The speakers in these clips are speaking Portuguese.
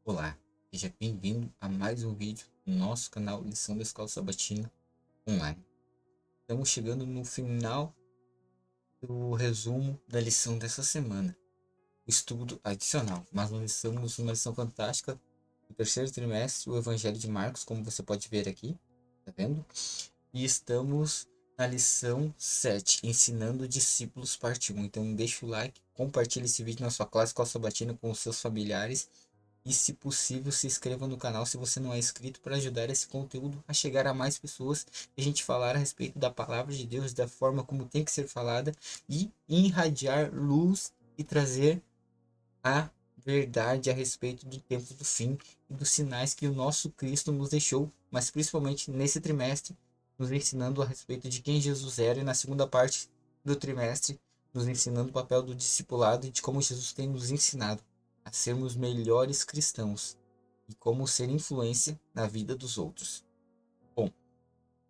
Olá, seja bem-vindo a mais um vídeo no nosso canal Lição da Escola Sabatina Online. Estamos chegando no final do resumo da lição dessa semana, o estudo adicional. Mas nós estamos numa lição fantástica do terceiro trimestre, o Evangelho de Marcos, como você pode ver aqui, tá vendo? E estamos na lição 7, ensinando discípulos, parte 1. Então deixa o like, compartilhe esse vídeo na sua classe Escola Sabatina com os seus familiares. E, se possível, se inscreva no canal se você não é inscrito para ajudar esse conteúdo a chegar a mais pessoas e a gente falar a respeito da palavra de Deus, da forma como tem que ser falada e irradiar luz e trazer a verdade a respeito do tempo do fim e dos sinais que o nosso Cristo nos deixou, mas principalmente nesse trimestre, nos ensinando a respeito de quem Jesus era e na segunda parte do trimestre, nos ensinando o papel do discipulado e de como Jesus tem nos ensinado a sermos melhores cristãos e como ser influência na vida dos outros. Bom,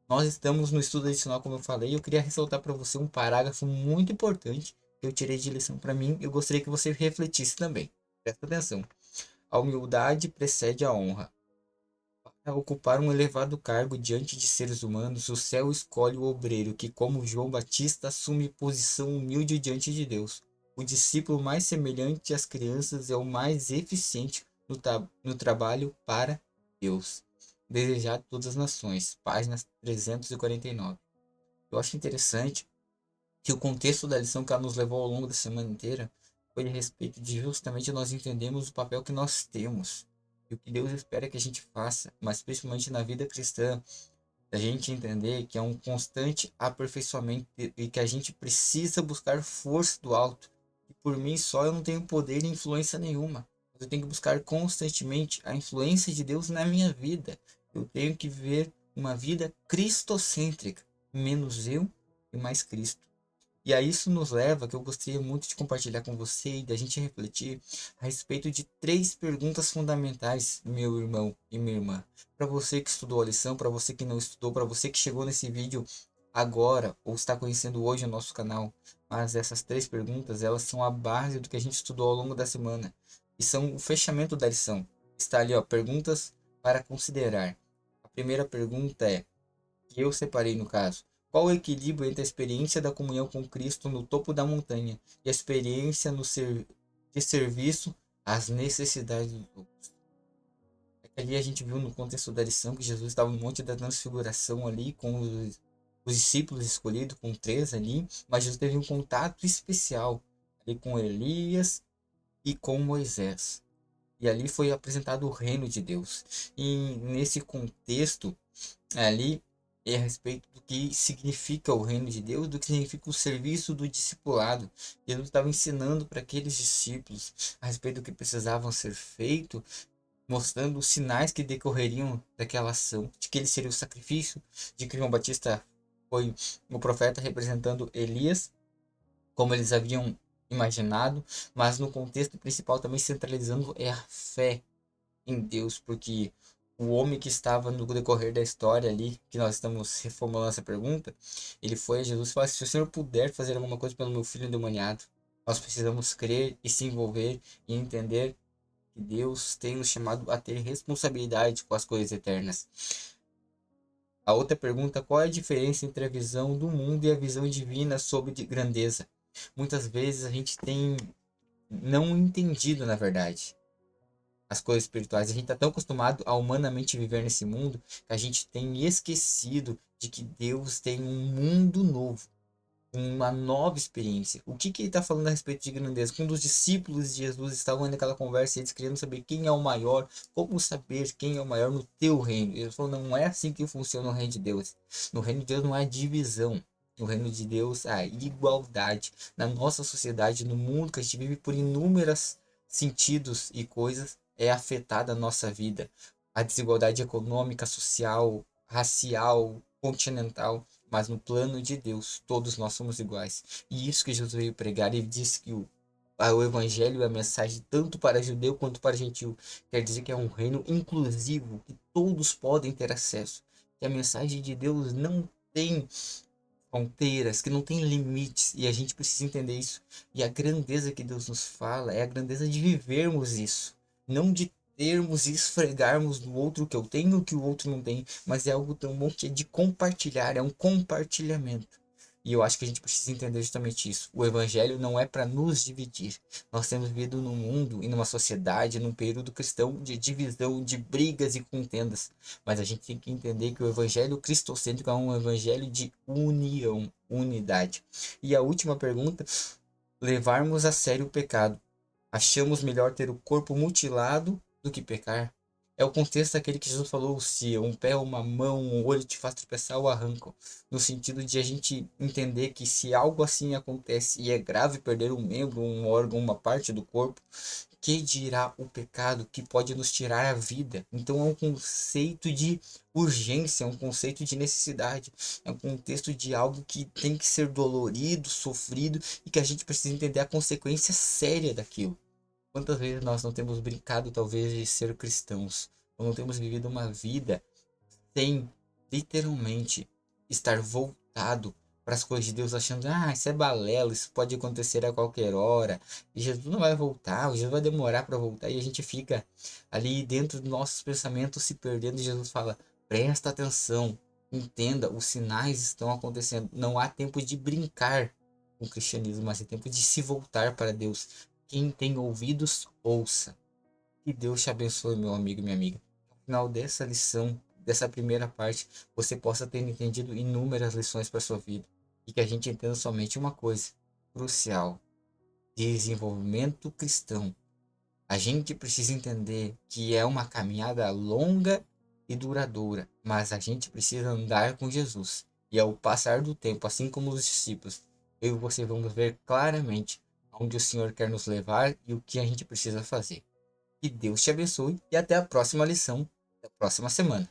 nós estamos no estudo adicional, como eu falei, e eu queria ressaltar para você um parágrafo muito importante que eu tirei de lição para mim e eu gostaria que você refletisse também. Presta atenção. A humildade precede a honra. Para ocupar um elevado cargo diante de seres humanos, o céu escolhe o obreiro que, como João Batista, assume posição humilde diante de Deus. O discípulo mais semelhante às crianças é o mais eficiente no trabalho para Deus. Desejado a todas as nações. Página 349. Eu acho interessante que o contexto da lição que ela nos levou ao longo da semana inteira foi a respeito de justamente nós entendemos o papel que nós temos e o que Deus espera que a gente faça, mas principalmente na vida cristã, a gente entender que é um constante aperfeiçoamento e que a gente precisa buscar força do alto. E por mim só eu não tenho poder e influência nenhuma. Eu tenho que buscar constantemente a influência de Deus na minha vida. Eu tenho que viver uma vida cristocêntrica, menos eu e mais Cristo. E a isso nos leva, que eu gostaria muito de compartilhar com você e da gente refletir a respeito de três perguntas fundamentais, meu irmão e minha irmã. Para você que estudou a lição, para você que não estudou, para você que chegou nesse vídeo agora ou está conhecendo hoje o nosso canal. Mas essas três perguntas, elas são a base do que a gente estudou ao longo da semana e são o fechamento da lição. Está ali, ó, perguntas para considerar. A primeira pergunta é, que eu separei no caso. Qual o equilíbrio entre a experiência da comunhão com Cristo no topo da montanha e a experiência de serviço às necessidades dos outros? Ali a gente viu no contexto da lição que Jesus estava no Monte da Transfiguração ali com os discípulos escolhidos, com três ali, mas Jesus teve um contato especial ali com Elias e com Moisés. E ali foi apresentado o reino de Deus. E nesse contexto, ali é a respeito do que significa o reino de Deus, do que significa o serviço do discipulado. Jesus estava ensinando para aqueles discípulos a respeito do que precisavam ser feito, mostrando os sinais que decorreriam daquela ação, de que ele seria o sacrifício, de que João Batista foi o profeta representando Elias, como eles haviam imaginado, mas no contexto principal também centralizando é a fé em Deus, porque o homem que estava no decorrer da história ali, que nós estamos reformulando essa pergunta, ele foi a Jesus e falou: se o Senhor puder fazer alguma coisa pelo meu filho endemoniado, nós precisamos crer e se envolver e entender que Deus tem nos chamado a ter responsabilidade com as coisas eternas. A outra pergunta: qual é a diferença entre a visão do mundo e a visão divina sobre grandeza? Muitas vezes a gente tem não entendido, na verdade, as coisas espirituais. A gente está tão acostumado a humanamente viver nesse mundo que a gente tem esquecido de que Deus tem um mundo novo, uma nova experiência. O que ele está falando a respeito de grandeza? Quando os discípulos de Jesus estavam naquela conversa, eles queriam saber quem é o maior, como saber quem é o maior no teu reino. Ele falou: não é assim que funciona o reino de Deus. No reino de Deus não há divisão. No reino de Deus há igualdade. Na nossa sociedade, no mundo que a gente vive por inúmeros sentidos e coisas, é afetada a nossa vida. A desigualdade econômica, social, racial, continental, mas no plano de Deus, todos nós somos iguais. E isso que Jesus veio pregar, ele disse que o evangelho é a mensagem tanto para judeu quanto para gentil. Quer dizer que é um reino inclusivo, que todos podem ter acesso. Que a mensagem de Deus não tem fronteiras, que não tem limites, e a gente precisa entender isso. E a grandeza que Deus nos fala é a grandeza de vivermos isso, não de termos e esfregarmos no outro que eu tenho que o outro não tem, mas é algo tão bom que é de compartilhar, é um compartilhamento. E eu acho que a gente precisa entender justamente isso. O evangelho não é para nos dividir. Nós temos vivido num mundo e numa sociedade, num período cristão de divisão, de brigas e contendas. Mas a gente tem que entender que o evangelho cristocêntrico é um evangelho de união, unidade. E a última pergunta, levarmos a sério o pecado. Achamos melhor ter o corpo mutilado do que pecar? É o contexto daquele que Jesus falou: se um pé, uma mão, um olho te faz tropeçar, o arrancam. No sentido de a gente entender que se algo assim acontece e é grave perder um membro, um órgão, uma parte do corpo, que dirá o pecado que pode nos tirar a vida? Então é um conceito de urgência, é um conceito de necessidade, é um contexto de algo que tem que ser dolorido, sofrido e que a gente precisa entender a consequência séria daquilo. Quantas vezes nós não temos brincado, talvez, de ser cristãos, ou não temos vivido uma vida sem literalmente estar voltado para as coisas de Deus, achando, isso é balela, isso pode acontecer a qualquer hora, e Jesus não vai voltar, Jesus vai demorar para voltar, e a gente fica ali dentro dos nossos pensamentos se perdendo, e Jesus fala: presta atenção, entenda, os sinais estão acontecendo, não há tempo de brincar com o cristianismo, mas é tempo de se voltar para Deus. Quem tem ouvidos, ouça. Que Deus te abençoe, meu amigo e minha amiga. No final dessa lição, dessa primeira parte, você possa ter entendido inúmeras lições para sua vida. E que a gente entenda somente uma coisa crucial: desenvolvimento cristão. A gente precisa entender que é uma caminhada longa e duradoura, mas a gente precisa andar com Jesus. E ao passar do tempo, assim como os discípulos, eu e você vamos ver claramente onde o Senhor quer nos levar e o que a gente precisa fazer. Que Deus te abençoe e até a próxima lição da próxima semana.